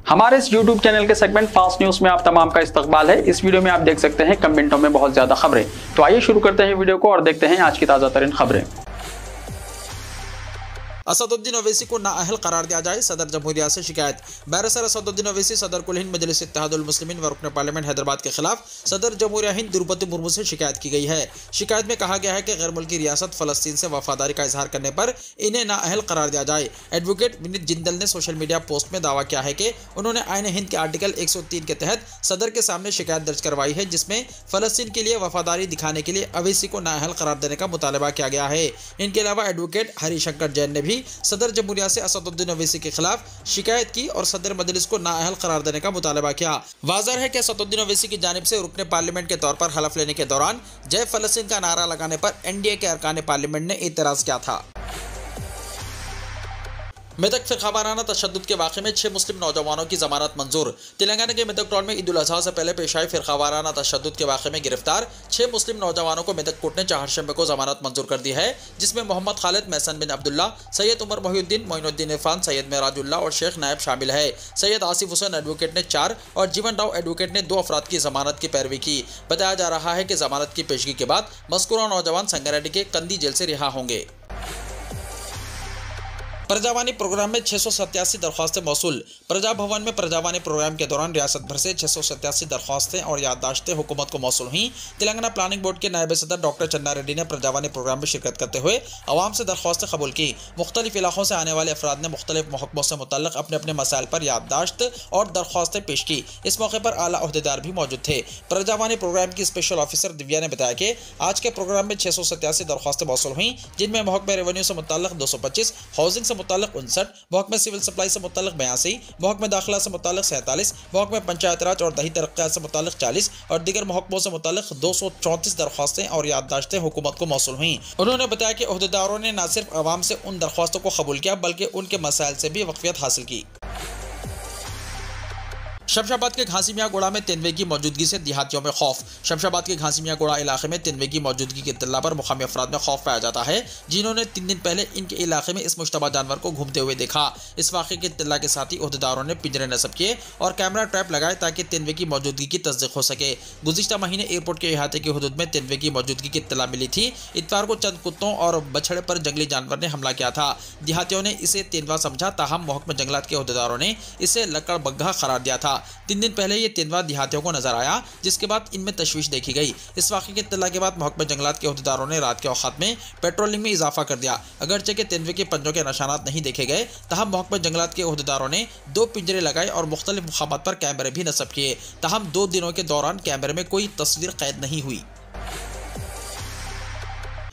हमारे इस YouTube channel के सेगमेंट फास्ट न्यूज में आप तमाम का इस्तकबाल है। इस वीडियो में आप देख सकते हैं कम मिनटों में बहुत ज्यादा खबरें। तो आइए शुरू करते हैं वीडियो को और देखते हैं आज की ताजा तरीन खबरें। असदुद्दीन ओवैसी को नाअहल करार दिया जाए, सदर जमहूरिया से शिकायत। बैरिस्टर असदुद्दीन ओवैसी सदर कुल हिंद मजलिस इत्तेहादुल मुस्लिमीन व रुकन पार्लियामेंट हैदराबाद के खिलाफ सदर जमहूरिया हिंद द्रौपदी मुर्मू से शिकायत की गई है। शिकायत में कहा गया है कि गैर मुल्की रियासत फलस्तीन से वफादारी का इजहार करने पर इन्हें नाअहल करार दिया जाए। एडवोकेट विनीत जिंदल ने सोशल मीडिया पोस्ट में दावा किया है कि उन्होंने आईन हिंद के आर्टिकल 103 के तहत सदर के सामने शिकायत दर्ज करवाई है, जिसमें फलस्तीन के लिए वफादारी दिखाने के लिए ओवैसी को नाअहल करार देने का मुतालबा किया गया है। इनके अलावा एडवोकेट हरिशंकर जैन ने भी सदर जमहूरिया से असदुद्दीन ओवैसी के खिलाफ शिकायत की और सदर मजलिस को नाअहल करार देने का मुतालबा किया। वाज़ेह है कि असदुद्दीन ओवैसी की जानिब से रुकने पार्लियामेंट के तौर पर हलफ लेने के दौरान जय फलस्तीन का नारा लगाने पर एनडीए के अरकान पार्लियामेंट ने एतराज किया था। मेदक फिरकावाराना तशद्दुद के वाक़े में 6 मुस्लिम नौजवानों की जमानत मंजूर। तेलंगाना के मेदक टाउन में ईद उल अज़हा से पहले पेश आए फिरकावाराना तशद्दुद के वाक़े में गिरफ्तार 6 मुस्लिम नौजवानों को मेदक कोर्ट ने चाहरशंबे को जमानत मंजूर कर दी है, जिसमें मोहम्मद खालिद, महसन बिन अब्दुल्ला, सैयद उमर मोहिउद्दीन, मोइनुद्दीन इरफान, सैयद मेराजुल्ला और शेख नायब शामिल है। सैयद आसिफ हुसैन एडवोकेट ने 4 और जीवन राव एडवोकेट ने 2 अफराद की जमानत की पैरवी की। बताया जा रहा है कि जमानत की पेशगी के बाद मज़कूरा नौजवान संगारेड्डी के कंदी जेल से रिहा होंगे। प्रजावानी प्रोग्राम में 687 दरख्वास्तें मौसूल। प्रजा भवन में प्रजावानी प्रोग्राम के दौरान रियासत भर से 687 दरख्वास्तें और याददाश्तें हुकूमत को मौसूल हुई। तेलंगाना प्लानिंग बोर्ड के नायब सदर डॉक्टर चन्ना रेड्डी ने प्रजावानी प्रोग्राम में शिरकत करते हुए अवाम से दरख्वास्तें कबूल की। मुख्तलिफ इलाकों से आने वाले अफराद ने मुख्तलिफ महकमों से मुतल्लिक़ अपने अपने मसाइल पर याददाश्त और दरख्वास्तें पेश की। इस मौके पर आला ओहदेदार भी मौजूद थे। प्रजावानी प्रोग्राम की स्पेशल ऑफिसर दिव्या ने बताया कि आज के प्रोग्राम में 687 दरख्वास्तें मौसूल हुई, जिनमें महकमे रेवेन्यू से मुतल्लिक़ 225, हाउसिंग से मुतल्लिक़ 59, महकमे सिविल सप्लाई से मुतल्लिक़ 82, महकमे दाखिला से मुतल्लिक़ 47, महकमे पंचायत राज और दही तरक्कियात से मुतल्लिक़ 40 और दीगर महकमों से मुतल्लिक़ 234 दरख्वास्तें और याददाश्तें हुकूमत को मौसूल हुई। उन्होंने बताया कि ओहदेदारों ने न सिर्फ अवाम से उन दरख्वास्तों को कबूल किया बल्कि उनके मसाइल से भी वाक़फियत हासिल की। शमशाबाद के घासी मियाँ गोड़ा में तेंदुए की मौजूदगी से देहातियों में खौफ। शमशाबाद के घासी मियाँ गोड़ा इलाके में तेंदुए की मौजूदगी की इत्तला पर मुकामी अफराद में खौफ पाया जाता है, जिन्होंने 3 दिन पहले इनके इलाके में इस मुश्तबा जानवर को घूमते हुए देखा। इस वाक़े की इत्तला के साथ ही ओहदेदारों ने पिंजरे नस्ब किए और कैमरा ट्रैप लगाए ताकि तेंदुए की मौजूदगी की तस्दीक हो सके। गुज़िश्ता महीने एयरपोर्ट के अहाते की हदूद में तेंदुए की मौजूदगी की इत्तला मिली थी। इतवार को चंद कुत्तों और बछड़े पर जंगली जानवर ने हमला किया था। देहातियों ने इसे तेंदुआ समझा, ताहम महकमा जंगलात के ओहदेदारों ने इसे लकड़ बग्घा करार दिया था। 3 दिन पहले ये तेंदुआ देहातियों को नजर आया, जिसके बाद इनमें तशवीश देखी गई। इस वाक़े की इत्तला के बाद महकमा जंगलात के ओहदेदारों ने रात के औक़ात में पेट्रोलिंग में इजाफा कर दिया। अगरचे के तेंदुए के पंजों के निशानात नहीं देखे गए, ताहम महकमा जंगलात के ओहदेदारों ने 2 पिंजरे लगाए और मुख्तलिफ मुकामात पर कैमरे भी नस्ब किए। ताहम 2 दिनों के दौरान कैमरे में कोई तस्वीर कैद नहीं हुई।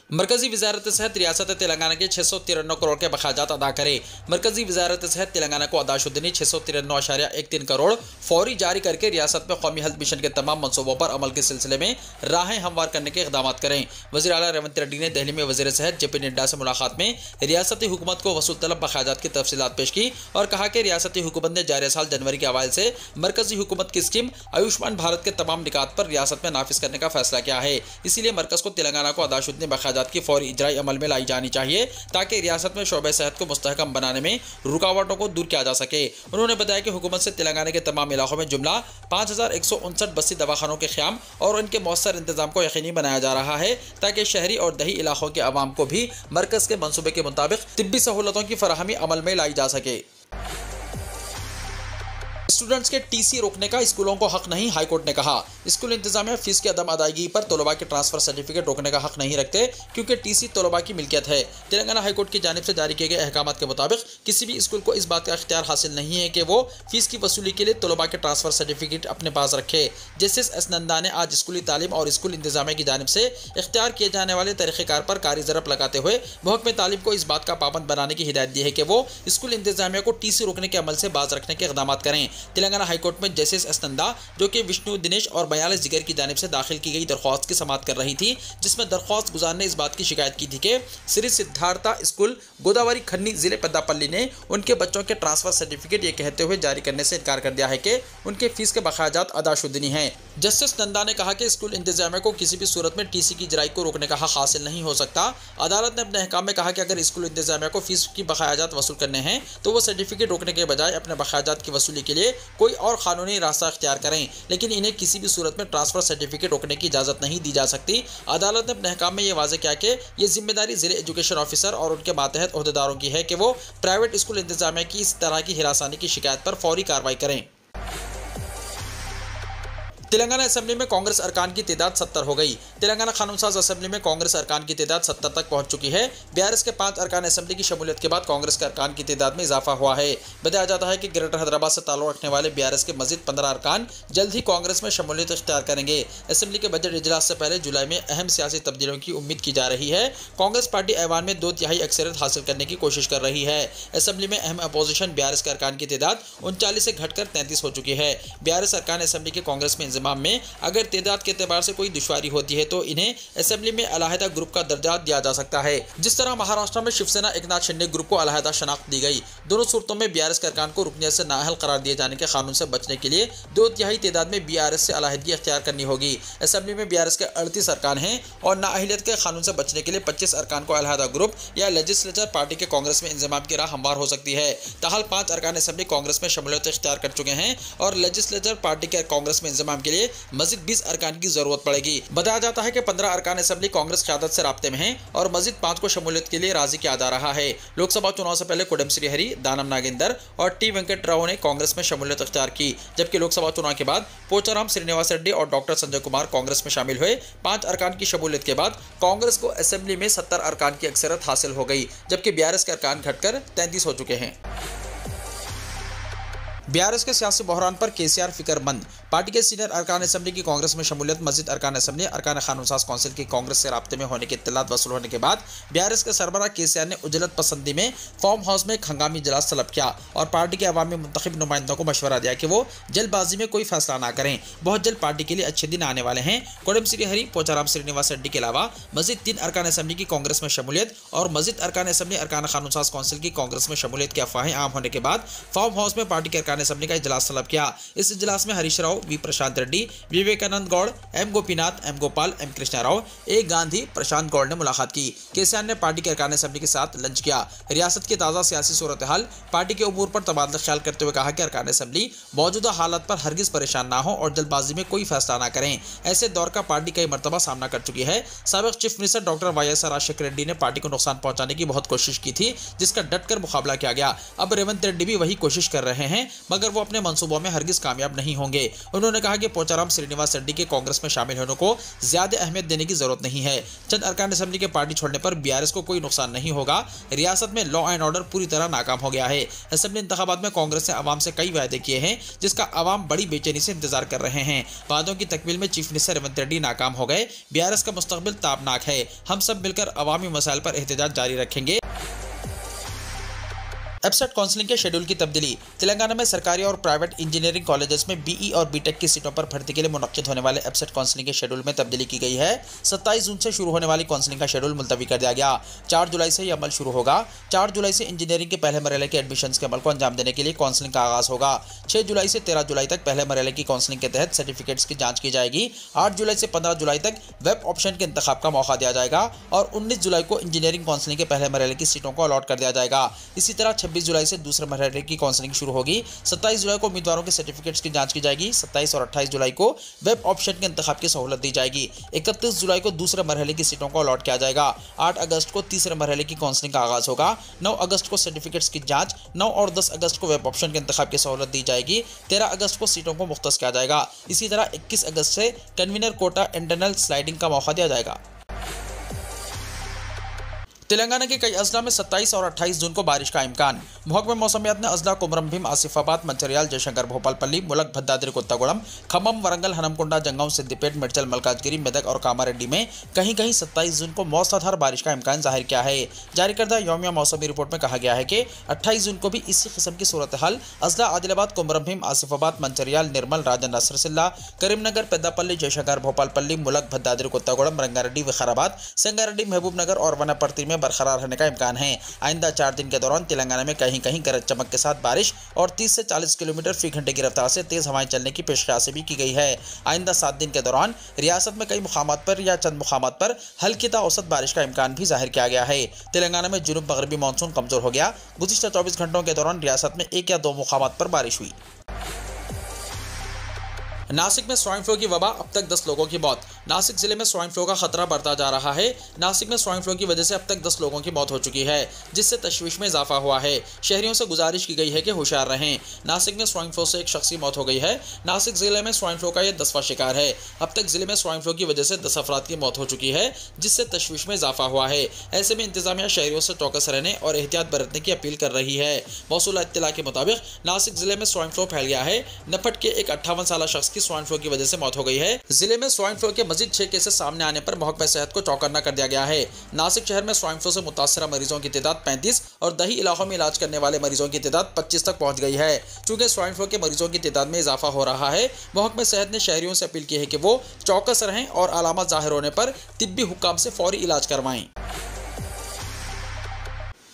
मरकजी वजारत सेहत रियासत तेलंगाना के 693 करोड़ के बखाजात अदा करे। मरकजी वजारत सेहत तेलंगाना को अदाशुद्दीनी 693.13 करोड़ फौरी जारी करके रियासत में कौमी हेल्थ मिशन के तमाम मनसूबों पर अमल के सिलसिले में राहें हमवार करने के इक़दाम करें। वज़ीर आला रेवंत रेड्डी ने दिल्ली में वज़ीर सेहत JP नड्डा से मुलाकात में रियासती हुकूमत को वसूल तलब बखाजात की तफसीलात पेश की और कहा कि रियासती हुकूमत ने जारी साल जनवरी के अवाइल से मरकजी हुकूमत की स्कीम आयुष्मान भारत के तमाम निकात पर रियासत में नाफिज करने का फैसला किया है। इसीलिए मरकज़ को तेलंगाना को अदाशुद्दीनी बखाजात की फौरी इजराई अमल में लाई जानी चाहिए ताकि रियासत में शोबे सेहत को मुस्तहकम बनाने में रुकावटों को दूर किया जा सके। उन्होंने बताया कि हुकूमत से तेलंगाना के तमाम इलाकों में जुमला 5159 बस्ती दवाखानों के क़याम और उनके मौसर इंतजाम को यकीनी बनाया जा रहा है ताकि शहरी और दही इलाकों के अवाम को भी मरकज़ के मनसूबे के मुताबिक तिब्बी सहूलतों की फराहमी अमल में लाई जा सके। स्टूडेंट्स के TC रोकने का स्कूलों को हक नहीं, हाईकोर्ट ने कहा। स्कूल इंतजामिया फीस की अदम अदायगी पर तलबा के ट्रांसफर सर्टिफिकेट रोकने का हक नहीं रखते, क्योंकि TC तलबा की मिल्कियत है। तेलंगाना हाईकोर्ट की जानिब से जारी किए गए अहकामात के मुताबिक किसी भी स्कूल को इस बात का इख्तियार हासिल नहीं है कि वो फीस की वसूली के लिए तलबा के ट्रांसफर सर्टिफिकेट अपने पास रखे। जस्टिस एस नंदा ने आज स्कूली तालीम और स्कूल इंतजामिया की जानिब से इख्तियार किए जाने वाले तरीक़ेकार पर कारी ज़रब लगाते हुए महकमे तालीम को इस बात का पाबंद बनाने की हिदायत दी है कि वो स्कूल इंतजामिया को TC रोकने के अमल से बाज रखने के इक़दाम करें। तेलंगाना हाईकोर्ट में जस्टिस एस नंदा, जो कि विष्णु दिनेश और 42 जिगर की जानिब से दाखिल की गई दरख्वास्त की समाअत कर रही थी, जिसमें दरख्वास्त गुजार ने इस बात की शिकायत की थी कि श्री सिद्धार्था स्कूल गोदावरी खन्नी जिले पेद्दापल्ली ने उनके बच्चों के ट्रांसफर सर्टिफिकेट ये कहते हुए जारी करने से इनकार कर दिया है कि उनके फीस के बखाजात अदाशुद्दीनी हैं। जस्टिस नंदा ने कहा कि स्कूल इंतजामिया को किसी भी सूरत में टीसी की इजराई को रोकने का हक हासिल नहीं हो सकता। अदालत ने अपने अहकाम में कहा कि अगर स्कूल इंतजामिया को फीस की बकायाजात वसूल करने हैं तो वो सर्टिफिकेट रोकने के बजाय अपने बकायाजात की वसूली के लिए कोई और कानूनी रास्ता इख्तियार करें, लेकिन इन्हें किसी भी सूरत में ट्रांसफर सर्टिफिकेट रोकने की इजाजत नहीं दी जा सकती। अदालत ने अपने अहकाम में यह वाज़ेह किया कि ये जिम्मेदारी जिले एजुकेशन ऑफिसर और उनके मातहत ओहदेदारों की है कि वो प्राइवेट स्कूल इंतजामिया की इस तरह की हिरासानी की शिकायत पर फौरी कार्रवाई करें। तेलंगाना असेंबली में कांग्रेस अरकान की तादाद 70 हो गई। तेलंगाना कानून साज असेंबली में कांग्रेस अरकान की तादाद 70 तक पहुंच चुकी है। बीआरएस के 5 अरकान असेंबली की शमूलियत के बाद कांग्रेस के अरकान की तादाद में इजाफा हुआ है। बताया जाता है कि ग्रेटर हैदराबाद से ताल्लुक रखने वाले बीआरएस के मजीद 15 अरकान जल्द ही कांग्रेस में शमूलियत इख्तियार करेंगे। असेंबली के बजट इजलास से पहले जुलाई में अहम सियासी तब्दीलियों की उम्मीद की जा रही है। कांग्रेस पार्टी ऐवान में 2/3 अक्सरियत हासिल करने की कोशिश कर रही है। असेंबली में अहम अपोजिशन बीआरएस के अरकान की तादाद 39 से घटकर 33 हो चुकी है। बीआरएस अरकान असेंबली के कांग्रेस में इंजमाम में अगर तादाद के एतबार से कोई दुश्वारी होती है तो इन्हें असेंबली में अलहदा ग्रुप का दर्जा दिया जा सकता है। जिस तरह महाराष्ट्र में शिवसेना एकनाथ शिंदे ग्रुप को अलहदा शनाख्त दी गई। दोनों सूरतों में बीआरएस के अरकान को रुकनियत से नाअहल करार दिए जाने के कानून से बचने के लिए 2/3 तादाद में बीआरएस से अलहदगी इख्तियार करनी होगी। असेंबली में बीआरएस के 38 अरकान हैं और नाअहलियत के कानून से बचने के लिए 25 अरकान को अलहदा ग्रुप या लेजिस्लेचर पार्टी के कांग्रेस में इंजमाम की राह हमवार हो सकती है। ताहल 5 अरकान असेंबली कांग्रेस में शमूलियत इख्तियार कर चुके हैं और लेजिस्लेचर पार्टी के कांग्रेस में इंजमाम के लिए मजीद 20 अरकान की जरूरत पड़ेगी। बताया जाता है कि 15 अरकान असेंबली कांग्रेस क़यादत से राब्ते में हैं और मजीद 5 को शमूलियत के लिए राजी किया जा रहा है। लोकसभा चुनाव से पहले कुडम श्रीहरि, दानम नागेंदर और टी वेंकट राव ने कांग्रेस में शमूलियत इख्तियार की, जबकि लोकसभा चुनाव के बाद पोचाराम श्रीनिवास रेड्डी और डॉक्टर संजय कुमार कांग्रेस में शामिल हुए। 5 अरकान की शमूलियत के बाद कांग्रेस को असेंबली में 70 अरकान की अक्सरियत हासिल हो गई, जबकि बीआरएस के अरकान घटकर 33 हो चुके हैं। बीआरएस के सियासी बहरान पर केसीआर फिक्रमंद। पार्टी के सीनियर अरकान असेंबली की कांग्रेस में शमूलियत मजीद अरकान असेंबली अरकान कानून साज कौंसिल की कांग्रेस से राब्ते में होने की इत्तलात वसूल होने के बाद बीआरएस के सरबराह केसीआर ने उजलत पसंदी में फार्म हाउस में एक हंगामी इजलास तलब किया और पार्टी के अवामी मुंतखब नुमाइंदों को मशवरा दिया कि वो जल्दबाजी में कोई फैसला ना करें। बहुत जल्द पार्टी के लिए अच्छे दिन आने वाले हैं। कोडम श्रीहरि, पोचाराम श्रीनिवास रेड्डी के अलावा मजीद 3 अरकान असेंबली की कांग्रेस में शमूलियत और मजीद अरकान असेंबली अरकान कानून साज कौंसिल की कांग्रेस में शमूलियत की अफवाहें आम होने के बाद फार्म हाउस में पार्टी के अरकान असेंबली का इजलास तलब किया। इस इजलास में Harish Rao, V Prashanth Reddy, Vivekananda Goud, M Gopinath, M Gopal, M Krishna Rao, A Gandhi, Prashanth Goud ने मुलाकात की। केसीआर ने पार्टी के अरकान असेंबली के साथ लंच किया। रियासत की ताज़ा सियासी सूरत हाल, पार्टी के उमूर पर तबादला ख्याल करते हुए कहा कि अरकान असेंबली मौजूदा हालात पर हरगिज परेशान ना हो और जल्दबाजी में कोई फैसला ना करें। ऐसे दौर का पार्टी कई मरतबा सामना कर चुकी है। साबिक chief minister doctor YS Rajasekhara Reddy ने पार्टी को नुकसान पहुंचाने की बहुत कोशिश की थी, जिसका डटकर मुकाबला किया गया। अब रेवंत रेड्डी भी वही कोशिश कर रहे हैं, मगर वो अपने मंसूबों में हरगिज कामयाब नहीं होंगे। उन्होंने कहा कि पोचाराम श्रीनिवास रेड्डी के कांग्रेस में शामिल होने को ज्यादा अहमियत देने की जरूरत नहीं है। चंद अरकान असेंबली के पार्टी छोड़ने पर बीआरएस को कोई नुकसान नहीं होगा। रियासत में लॉ एंड ऑर्डर पूरी तरह नाकाम हो गया है। असेंबली इंतखाबात में कांग्रेस ने अवाम से कई वायदे किए हैं, जिसका अवाम बड़ी बेचैनी से इंतजार कर रहे हैं। वादों की तकमील में चीफ मिनिस्टर रेवंत रेड्डी नाकाम हो गए। बीआरएस का मुस्तकबिल ताबनाक है। हम सब मिलकर अवामी मसाइल पर एहतजाज जारी रखेंगे। एब्सेट काउंसलिंग के शेड्यूल की तब्दीली। तेलंगाना में सरकारी और प्राइवेट इंजीनियरिंग कॉलेजेस में बीई और बीटेक की सीटों पर भर्ती के लिए मुनक्किद होने वाले एब्सेट काउंसलिंग के शेड्यूल में तब्दीली की गई है। 27 जून से शुरू होने वाली काउंसलिंग का शेड्यूल मुलतवी कर दिया गया। 4 जुलाई से यह अमल शुरू होगा। 4 जुलाई से इंजीनियरिंग के पहले मरहले के एडमिशन के अमल को अंजाम देने के लिए काउंसलिंग का आगाज होगा। 6 जुलाई से 13 जुलाई तक पहले मरहले की काउंसलिंग के तहत सर्टिफिकेट्स की जाँच की जाएगी। 8 जुलाई से 15 जुलाई तक वेब ऑप्शन के इंतखाब का मौका दिया जाएगा और 19 जुलाई को इंजीनियरिंग काउंसलिंग के पहले मरहले की सीटों को अलॉट कर दिया जाएगा। इसी तरह 26 जुलाई से दूसरे मरहले की काउंसलिंग शुरू होगी। 27 जुलाई को उम्मीदवारों के सर्टिफिकेट्स की जांच की जाएगी। 27 और 28 जुलाई को वेब ऑप्शन के इंतखाब की सहूलत दी जाएगी। 31 जुलाई को दूसरे मरहले की सीटों को अलॉट किया जाएगा। 8 अगस्त को तीसरे मरहले की काउंसलिंग का आगाज होगा। 9 अगस्त को सर्टिफिकेट्स की जांच, 9 और 10 अगस्त को वेब ऑप्शन के इंतखाब की सहूलत दी जाएगी। 13 अगस्त को सीटों को मुख्तस किया जाएगा। इसी तरह 21 अगस्त से कन्वीनर कोटा इंटरनल स्लाइडिंग का मौका दिया जाएगा। तेलंगाना के कई अजला में 27 और 28 जून को बारिश का इम्कान। महकमा मौसमियात ने अजला कुमरम भीम, आसिफाबाद, मंचिर्याल, जयशंकर, भोपालपल्ली, मुलक, भद्राद्री, कोत्तागुड़म, खम्मम, वरंगल, हनमकुंडा, जंगांव, सिद्दीपेट, मिर्चल, मलकाजगिरी, मेदक और कामारेड्डी में कहीं कहीं 27 जून को मौसलाधार बारिश का इम्कान जाहिर किया है। जारी करदा यौमिया मौसमी रिपोर्ट में कहा गया है कि 28 जून को भी इसी किस्म की सूरत हाल अजला आदिलाबाद, कुमरम भीम, आसिफाबाद, मंचिर्याल, निर्मल, राजन, नसरसिल्ला, करीमनगर, पेद्दापल्ली, जयशंकर, भोपालपल्ली, मुलक, भद्राद्री, कोत्तागुड़म, रंगारेड्डी, विकाराबाद, संगारेड्डी, महबूबनगर और वनपर्ती में में बरकरार रहने का इम्कान है। आइंदा 4 दिन के दौरान तेलंगाना में कहीं कहीं गरज चमक के साथ बारिश और 30 से 40 किलोमीटर फी घंटे की रफ्तार से तेज हवाएं चलने की पेशकश भी की गई है। आइंदा 7 दिन के दौरान रियासत में कई मुकामात पर या चंद मुकामात पर हल्की ता औसत बारिश का इम्कान भी जाहिर किया गया है। तेलंगाना में जुनूब मगरबी मानसून कमजोर हो गया। गुज़िश्ता 24 घंटों के दौरान रियासत में 1 या 2 मुकामात पर बारिश हुई। नासिक में स्वाइन फ्लू की वबा, अब तक 10 लोगों की मौत। नासिक जिले में स्वाइन फ्लू का खतरा बढ़ता जा रहा है। नासिक में स्वाइन फ्लू की वजह से अब तक 10 लोगों की मौत हो चुकी है, जिससे तशवीश में इजाफा हुआ है। शहरियों से गुजारिश की गई है कि होशियार रहें। नासिक में स्वाइन फ्लू से एक शख्स की मौत हो गई है। नासिक जिले में स्वाइन फ्लू का यह 10वां शिकार है। अब तक जिले में स्वाइन फ्लू की वजह से 10 अफराद की मौत हो चुकी है, जिससे तशवीश में इजाफा हुआ है। ऐसे में इंतजामिया शहरियों से चौकस रहने और एहतियात बरतने की अपील कर रही है। मौसूला इत्तला के मुताबिक नासिक जिले में स्वाइन फ्लू फैल गया है। नफट के एक 58 साल शख्स की स्वाइन फ्लू की वजह से मौत हो गई है। जिले में स्वाइन फ्लू के मजीद 6 केसेस सामने आने पर महकमा सेहत को चौकन्ना कर दिया गया है। नासिक शहर में स्वाइन फ्लू से मुतासरा मरीजों की तादाद 35 और दही इलाकों में इलाज करने वाले मरीजों की तादाद 25 तक पहुंच गई है। चूंकि स्वाइन फ्लू के मरीजों की तादाद में इजाफा हो रहा है, महकमा सेहत ने शहरियों से अपील की है कि वो चौकस रहें और अलामत जाहिर होने पर तिब्बी हुक्काम से फौरी इलाज करवाएं।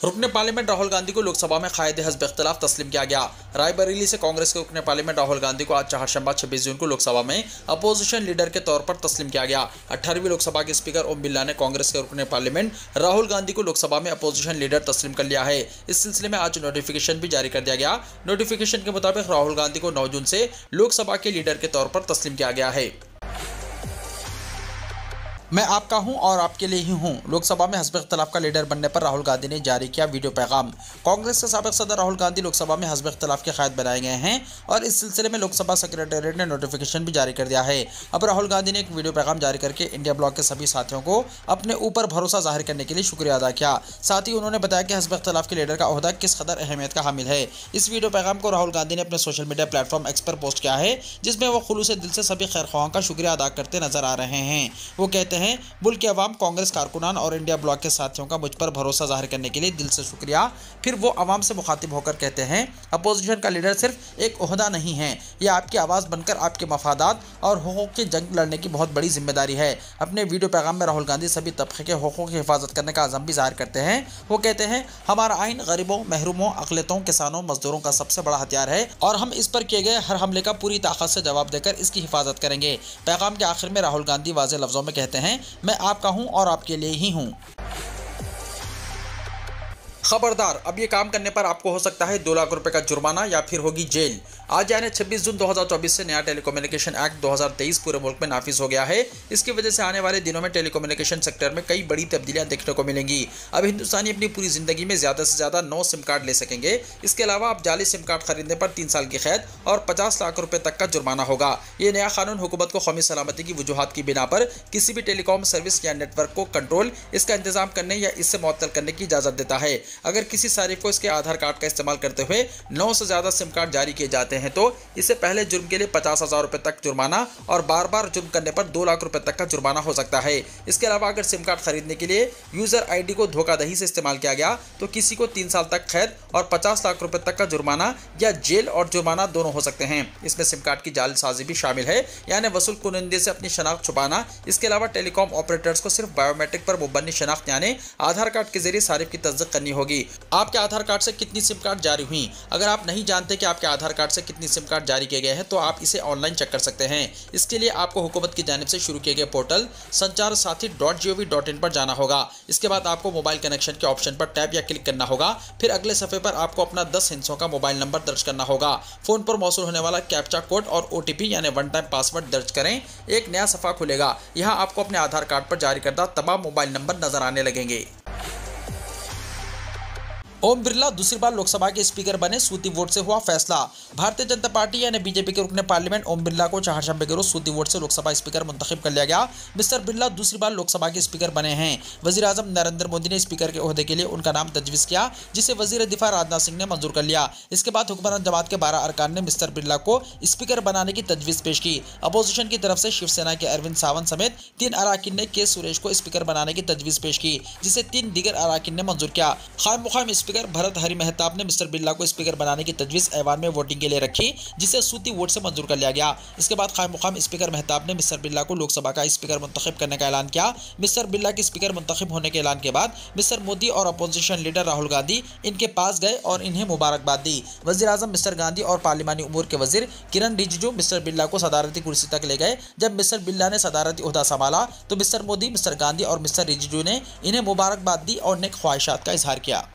रुकने पार्लियामेंट राहुल गांधी को लोकसभा में कायद हज़्ब इख्तिलाफ तस्लीम किया गया। रायबरेली से कांग्रेस के रुकने पार्लियामेंट राहुल गांधी को आज चहारशंबा 26 जून को लोकसभा में अपोजिशन लीडर के तौर पर तस्लीम किया गया। 18वीं लोकसभा के स्पीकर ओम बिरला ने कांग्रेस के रुकने पार्लियामेंट राहुल गांधी को लोकसभा में अपोजिशन लीडर तस्लीम कर लिया है। इस सिलसिले में आज नोटिफिकेशन भी जारी कर दिया गया। नोटिफिकेशन के मुताबिक राहुल गांधी को 9 जून से लोकसभा के लीडर के तौर पर तस्लीम किया गया है। मैं आपका हूं और आपके लिए ही हूं। लोकसभा में हज़्ब इख्तिलाफ का लीडर बनने पर राहुल गांधी ने जारी किया वीडियो पैगाम। कांग्रेस के साबिक़ सदर राहुल गांधी लोकसभा में हज़्ब इख्तिलाफ के कायद बनाए गए हैं और इस सिलसिले में लोकसभा सेक्रेटेरिएट ने नोटिफिकेशन भी जारी कर दिया है। अब राहुल गांधी ने एक वीडियो पैगाम जारी करके इंडिया ब्लॉक के सभी साथियों को अपने ऊपर भरोसा जाहिर करने के लिए शुक्रिया अदा किया। साथ ही उन्होंने बताया कि हज़्ब इख्तिलाफ के लीडर का ओहदा किस कदर अहमियत का हामिल है। इस वीडियो पैगाम को राहुल गांधी ने अपने सोशल मीडिया प्लेटफॉर्म एक्स पर पोस्ट किया है, जिसमें वो खुलूस दिल से सभी खैरख्वाहों का शुक्रिया अदा करते नजर आ रहे हैं। वो कहते हैं, मुल्क के कांग्रेस कारकुनान और इंडिया ब्लॉक के साथियों का मुझ पर भरोसा जाहिर करने के लिए दिल से शुक्रिया। फिर वो आवाम से मुखातिब होकर कहते हैं, अपोजिशन का लीडर सिर्फ एक ओहदा नहीं है, ये आपकी आवाज़ बनकर आपके मफादात और हुकूक की जंग लड़ने की बहुत बड़ी जिम्मेदारी है। अपने वीडियो पैगाम में राहुल गांधी सभी तबके के हुकूक की हिफाजत करने का अज़म भी जाहिर करते हैं। वो कहते हैं, हमारा आइन गरीबों, महरूमों, अक़लियतों, किसानों, मजदूरों का सबसे बड़ा हथियार है और हम इस पर किए गए हर हमले का पूरी ताकत से जवाब देकर इसकी हिफाजत करेंगे। पैगाम के आखिर में राहुल गांधी वाज़ेह लफ्ज़ों में कहते हैं, मैं आपका हूं और आपके लिए ही हूं। खबरदार, अब ये काम करने पर आपको हो सकता है 2 लाख रुपए का जुर्माना या फिर होगी जेल। आज यानी 26 जून 2024 से नया टेलीकम्युनिकेशन एक्ट 2023 पूरे मुल्क में नाफिज हो गया है। इसकी वजह से आने वाले दिनों में टेलीकम्युनिकेशन सेक्टर में कई बड़ी तब्दीलियां देखने को मिलेंगी। अब हिंदुस्तानी अपनी पूरी जिंदगी में ज़्यादा से ज़्यादा 9 सिम कार्ड ले सकेंगे। इसके अलावा अब जाली सिम कार्ड खरीदने पर 3 साल की कैद और 50 लाख रुपए तक का जुर्माना होगा। ये नया कानून हुकूमत को कौमी सलामती की वजूहात की बिना पर किसी भी टेलीकॉम सर्विस या नेटवर्क को कंट्रोल, इसका इंतजाम करने या इससे मुअत्तल करने की इजाज़त देता है। अगर किसी सारिफ को इसके आधार कार्ड का इस्तेमाल करते हुए 9 से ज़्यादा सिम कार्ड जारी किए जाते हैं तो इसे पहले जुर्म के लिए 50,000 रुपए तक जुर्माना और बार बार जुर्म करने पर 2 लाख रुपए तक का जुर्माना हो सकता है। इसके अलावा अगर सिम कार्ड खरीदने के लिए यूज़र आईडी को धोखाधड़ी से इस्तेमाल किया गया तो किसी को 3 साल तक कैद और 50 लाख रुपए तक का जुर्माना या जेल और जुर्माना दोनों हो सकते हैं। इसमें सिम कार्ड की जालसाजी भी शामिल है, यानी वसूल कुनंदे से अपनी शनाख्त छुपाना। इसके अलावा टेलीकॉम ऑपरेटर्स को सिर्फ बायोमेट्रिक पर मुबन्नी शनाख्त यानी आधार कार्ड के जरिए सारिफ की तस्दीक करनी होगी। आपके आधार कार्ड से कितनी सिम कार्ड जारी हुई, अगर आप नहीं जानते कि आपके आधार कार्ड से कितनी सिम कार्ड जारी किए गए हैं तो आप इसे ऑनलाइन चेक कर सकते हैं। इसके लिए आपको हुकूमत की जानिब से शुरू किए गए पोर्टल sancharsaathi.gov.in पर जाना होगा। इसके बाद आपको मोबाइल कनेक्शन के ऑप्शन पर टैप या क्लिक करना होगा। फिर अगले सफ़े पर आपको अपना 10 हिस्सों का मोबाइल नंबर दर्ज करना होगा। फ़ोन पर मौसूल होने वाला कैप्चा कोड और OTP यानी वन टाइम पासवर्ड दर्ज करें। एक नया सफ़ा खुलेगा। यहाँ आपको अपने आधार कार्ड पर जारी करदा तमाम मोबाइल नंबर नजर आने लगेंगे। ओम बिरला दूसरी बार लोकसभा के स्पीकर बने, सूती वोट से हुआ फैसला। भारतीय जनता पार्टी यानी बीजेपी के रुकने पार्लियामेंट ओम बिरला को चहारशंबे के रोज सूती वोट से लोकसभा स्पीकर मुंतखब कर लिया गया। मिस्टर बिरला दूसरी बार लोकसभा के स्पीकर बने हैं। वजीर आजम नरेंद्र मोदी ने स्पीकर के ओहदे के लिए उनका नाम तजवीज़ किया, जिसे वजीर दिफा राजनाथ सिंह ने मंजूर कर लिया। इसके बाद हुक्मरान जमात के 12 अरकान ने मिस्टर बिरला को स्पीकर बनाने की तजवीज़ पेश की। अपोजिशन की तरफ से शिवसेना के अरविंद सावंत समेत 3 अरकान ने के सुरेश को स्पीकर बनाने की तजवीज़ पेश की, जिसे 3 दीगर अरकान ने मंजूर किया। खाम मुखाम स्पीकर भरत हरि मेहताब ने मिस्टर बिरला को स्पीकर बनाने की तजवीज़ ऐवान में वोटिंग के लिए रखी, जिसे सूती वोट से मंजूर कर लिया गया। इसके बाद क़ायम-मुक़ाम स्पीकर मेहताब ने मिस्टर बिरला को लोकसभा का स्पीकर मुंतखब करने का ऐलान किया। मिस्टर बिरला के स्पीकर मुंतखब होने के ऐलान के बाद मिस्टर मोदी और अपोजिशन लीडर राहुल गांधी इनके पास गए और इन्हें मुबारकबाद दी। वज़ीर-ए-आज़म मिस्टर गांधी और पार्लिमानी उमूर के वज़ीर किरण रिजिजू मिस्टर बिरला को सदारती कुर्सी तक ले गए। जब मिस्टर बिरला ने सदारती ओहदा संभाला तो मिस्टर मोदी, मिस्टर गांधी और मिस्टर रिजिजू ने इन्हें मुबारकबाद दी और नेक ख्वाहिशात का इजहार किया।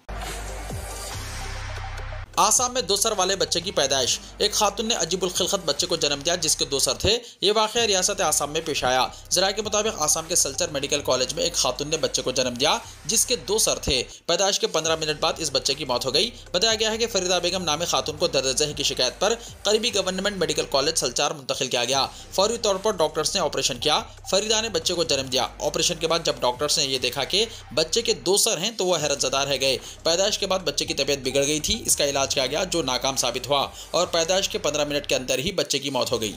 आसाम में 2 सर वाले बच्चे की पैदाइश। एक खातून ने अजीबुल खिलकत बच्चे को जन्म दिया जिसके 2 सर थे। ये वाक़या रियासत आसाम में पेश आया। ज़राए के मुताबिक आसाम के सिलचर मेडिकल कॉलेज में एक खातून ने बच्चे को जन्म दिया जिसके 2 सर थे। पैदाइश के 15 मिनट बाद इस बच्चे की मौत हो गई। बताया गया है कि फरीदा बेगम नामी खातून को दर्द ज़हर की शिकायत पर करीबी गवर्नमेंट मेडिकल कॉलेज सिलचर मुंतकिल किया गया। फौरी तौर पर डॉक्टर्स ने ऑपरेशन किया। फरीदा ने बच्चे को जन्म दिया। ऑपरेशन के बाद जब डॉक्टर्स ने यह देखा कि बच्चे के 2 सर हैं तो वह हैरतज़दा रह गए। पैदाइश के बाद बच्चे की तबीयत बिगड़ गई थी। इसका इलाज किया गया जो नाकाम साबित हुआ और पैदाइश के 15 मिनट के अंदर ही बच्चे की मौत हो गई।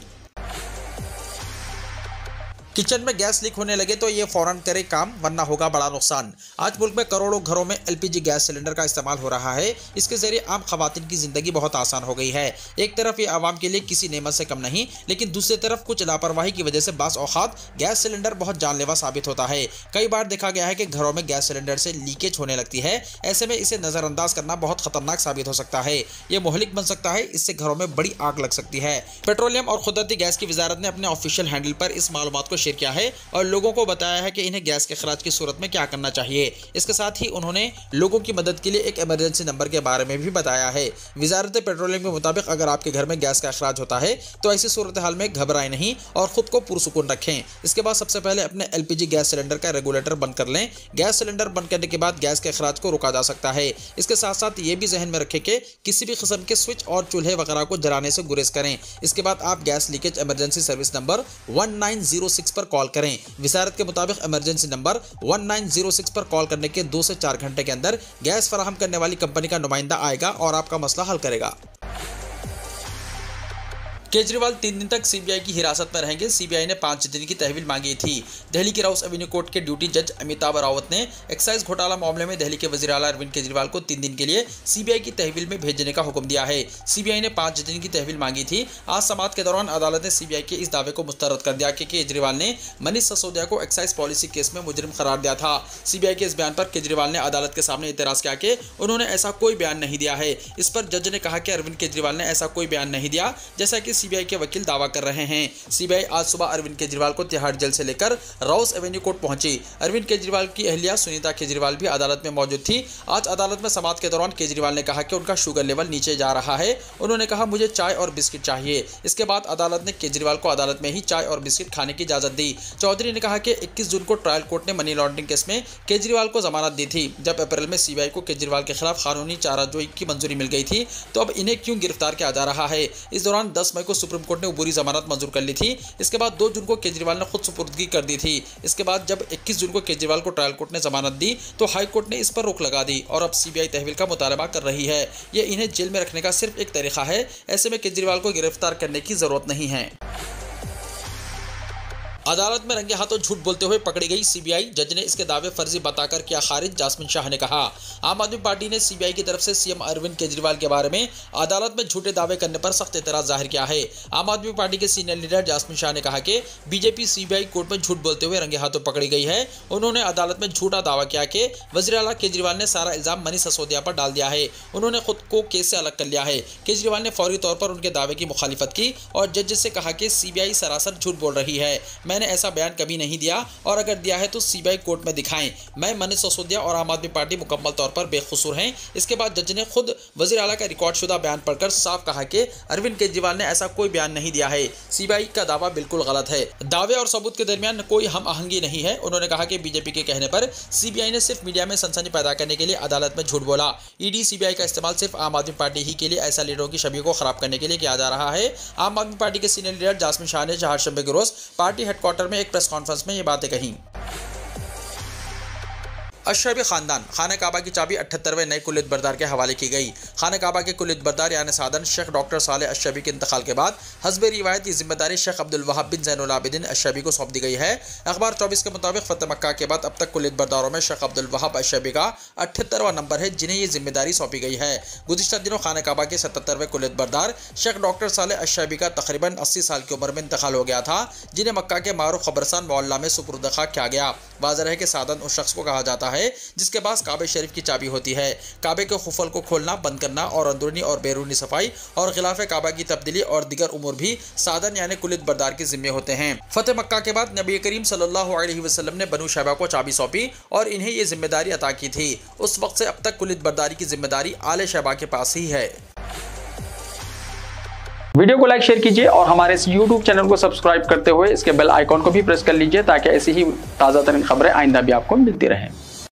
किचन में गैस लीक होने लगे तो ये फौरन करे काम वरना होगा बड़ा नुकसान। आज मुल्क में करोड़ों घरों में एलपीजी गैस सिलेंडर का इस्तेमाल हो रहा है। इसके जरिए आम खवातीन की जिंदगी बहुत आसान हो गई है। एक तरफ ये आवाम के लिए किसी नेमत से कम नहीं, लेकिन दूसरी तरफ कुछ लापरवाही की वजह से बास औक़ात गैस सिलेंडर बहुत जानलेवा साबित होता है। कई बार देखा गया है कि घरों में गैस सिलेंडर से लीकेज होने लगती है। ऐसे में इसे नज़रअंदाज करना बहुत खतरनाक साबित हो सकता है। ये मुहलिक बन सकता है। इससे घरों में बड़ी आग लग सकती है। पेट्रोलियम और खुदरती गैस की वजारत ने अपने ऑफिशियल हैंडल पर इस मालूमात को शेयर किया है और लोगों को बताया है कि इन्हें गैस के खराज की सूरत में क्या करना चाहिए। इसके साथ ही उन्होंने लोगों की मदद के लिए एक इमरजेंसी नंबर के बारे में भी बताया है। वजारत पेट्रोलियम के मुताबिक अगर आपके घर में गैस का अखराज होता है तो ऐसी सूरत हाल में घबराएं नहीं और खुद को पुरसुकून रखें। इसके बाद सबसे पहले अपने एलपीजी गैस सिलेंडर का रेगुलेटर बंद कर लें। गैस सिलेंडर बंद करने के बाद गैस के अखराज को रोका जा सकता है। इसके साथ साथ ये भी जहन में रखें कि किसी भी किस्म के स्विच और चूल्हे वगैरह को जलाने से गुरेज करें। इसके बाद आप gas leakage emergency service number 1906 पर कॉल करें। वजारत के मुताबिक इमरजेंसी नंबर 1906 पर कॉल करने के 2 से 4 घंटे के अंदर गैस फराहम करने वाली कंपनी का नुमाइंदा आएगा और आपका मसला हल करेगा। केजरीवाल 3 दिन तक सीबीआई की हिरासत में रहेंगे। सीबीआई ने 5 दिन की तहवील मांगी थी। दिल्ली की राउस एवेन्यू कोर्ट के ड्यूटी जज अमिताभ रावत ने एक्साइज घोटाला मामले में दिल्ली के वज़ीर आला अरविंद केजरीवाल को 3 दिन के लिए सीबीआई की तहवील में भेजने का हुक्म दिया है। सीबीआई ने 5 दिन की तहवील मांगी थी। आज समाअत के दौरान अदालत ने सीबीआई के इस दावे को मुस्तरद कर दिया कि केजरीवाल ने मनीष सिसोदिया को एक्साइज पॉलिसी केस में मुजरिम करार दिया था। सीबीआई के इस बयान पर केजरीवाल ने अदालत के सामने एतराज़ किया कि उन्होंने ऐसा कोई बयान नहीं दिया है। इस पर जज ने कहा कि अरविंद केजरीवाल ने ऐसा कोई बयान नहीं दिया जैसा कि सीबीआई के वकील कर रहे हैं। सीबीआई आज सुबह अरविंद केजरीवाल को तिहाड़ जेल से लेकर राउस एवेन्यू कोर्ट पहुंची। अरविंद केजरीवाल की अहलिया सुनीता केजरीवाल भी अदालत में मौजूद थी। आज अदालत में समाअत के दौरान केजरीवाल ने कहा कि उनका शुगर लेवल नीचे जा रहा है। उन्होंने कहा मुझे चाय और बिस्किट चाहिए। इसके बाद अदालत ने केजरीवाल को अदालत में ही चाय और बिस्किट खाने की इजाजत दी। चौधरी ने कहा कि 21 जून को ट्रायल कोर्ट ने मनी लॉन्ड्रिंग केस में केजरीवाल को जमानत दी थी। जब अप्रैल में सीबीआई को केजरीवाल के खिलाफ कानूनी चाराजोई की मंजूरी मिल गई थी तो अब इन्हें क्यों गिरफ्तार किया जा रहा है। इस दौरान 10 मई को सुप्रीम कोर्ट ने अबूरी जमानत मंजूर कर ली थी। इसके बाद 2 जून को केजरीवाल ने खुद सुपुर्दगी कर दी थी। इसके बाद जब 21 जून को केजरीवाल को ट्रायल कोर्ट ने जमानत दी तो हाई कोर्ट ने इस पर रोक लगा दी और अब सीबीआई तहवील का मुतालबा कर रही है। ये इन्हें जेल में रखने का सिर्फ एक तरीका है। ऐसे में केजरीवाल को गिरफ्तार करने की जरूरत नहीं है। अदालत में रंगे हाथों झूठ बोलते हुए पकड़ी गई सीबीआई। जज ने इसके दावे फर्जी बताकर किया खारिज। जास्मिन शाह ने कहा आम आदमी पार्टी ने सीबीआई की तरफ से सीएम अरविंद केजरीवाल के बारे में अदालत में झूठे दावे करने पर सख्त एतराज जाहिर किया है। आम आदमी पार्टी के सीनियर लीडर जास्मिन शाह ने कहा कि बीजेपी सीबीआई कोर्ट में झूठ बोलते हुए रंगे हाथों पकड़ी गई है। उन्होंने अदालत में झूठा दावा किया कि वज़ीर आला केजरीवाल ने सारा इल्जाम मनीष सिसोदिया पर डाल दिया है। उन्होंने खुद को केस से अलग कर लिया है। केजरीवाल ने फौरी तौर पर उनके दावे की मुखालिफत की और जज से कहा कि सीबीआई सरासर झूठ बोल रही है। मैंने ऐसा बयान कभी नहीं दिया और अगर दिया है तो सीबीआई कोर्ट में दिखाएं। मैं मनीष सिसोदिया और आम आदमी पार्टी मुकम्मल तौर पर बेकसूर हैं। इसके बाद जज ने खुद वज़ीर आला का रिकॉर्ड शुदा बयान पढ़कर साफ कहा कि अरविंद केजरीवाल ने ऐसा कोई बयान नहीं दिया है। सीबीआई का दावा बिल्कुल गलत है। दावे और सबूत के दरमियान कोई हम आहंगी नहीं है। उन्होंने कहा कि बीजेपी के कहने पर सीबीआई ने सिर्फ मीडिया में सनसनी पैदा करने के लिए अदालत में झूठ बोला। ईडी सीबीआई का इस्तेमाल सिर्फ आम आदमी पार्टी ही के लिए ऐसा लीडरों की छवि को खराब करने के लिए किया जा रहा है। आम आदमी पार्टी के सीनियर लीडर जास्मिन शाह ने चारशंबे के रोज पार्टी हेडक्वार्टर में एक प्रेस कॉन्फ्रेंस में ये बातें कही। अशरबी खानदान खाना काबा की चाबी 78वें नए कुलियत बरदार के हवाले की गई। खाना काबा के कुलियत बरदार यानी सादन शेख डॉक्टर सालेह अशरबी के इंतकाल के बाद हस्ब रिवायत की जिम्मेदारी शेख अब्दुल वहाब बिन ज़ैनुल आबिदीन अशरबी को सौंप दी गई है। अखबार 24 के मुताबिक फतेह मक्का के बाद अब तक कुलियत बरदारों में शेख अब्दुल वहाब अशरबी का 78वां नंबर है, जिन्हें ये जिम्मेदारी सौंपी गई है। गुज़िश्ता दिनों खाना काबा के 77वें कुलियत बरदार शेख डॉक्टर सालेह अशरबी का तकरीबन 80 साल की उम्र में इंतकाल हो गया था, जिन्हें मक्का के मारूफ खबरस्तान मोहल्ला में सुपुर्द खाक किया गया। वाज़ेह है कि सादन उस शख्स को कहा जाता है जिसके पास काबे शरीफ की चाबी होती है। काबे के खुफल को खोलना, बंद करना और अंदरूनी और बैरूनी सफाई और खिलाफ काबा की तब्दीली और दीगर उमूर भी सादन यानी कुलियत बरदार के जिम्मे होते हैं। फतेह मक्का के बाद नबी करीम सल्लल्लाहु अलैहि वसल्लम ने बनु शैबा को चाबी सौंपी और इन्हें ये जिम्मेदारी अता की थी। उस वक्त से अब तक कुलियत बरदारी की जिम्मेदारी आले शैबा के पास ही है। वीडियो को लाइक शेयर कीजिए और हमारे इस YouTube चैनल को सब्सक्राइब करते हुए इसके बेल आइकॉन को भी प्रेस कर लीजिए ताकि ऐसी ही ताज़ा तरीन खबरें आइंदा भी आपको मिलती रहें।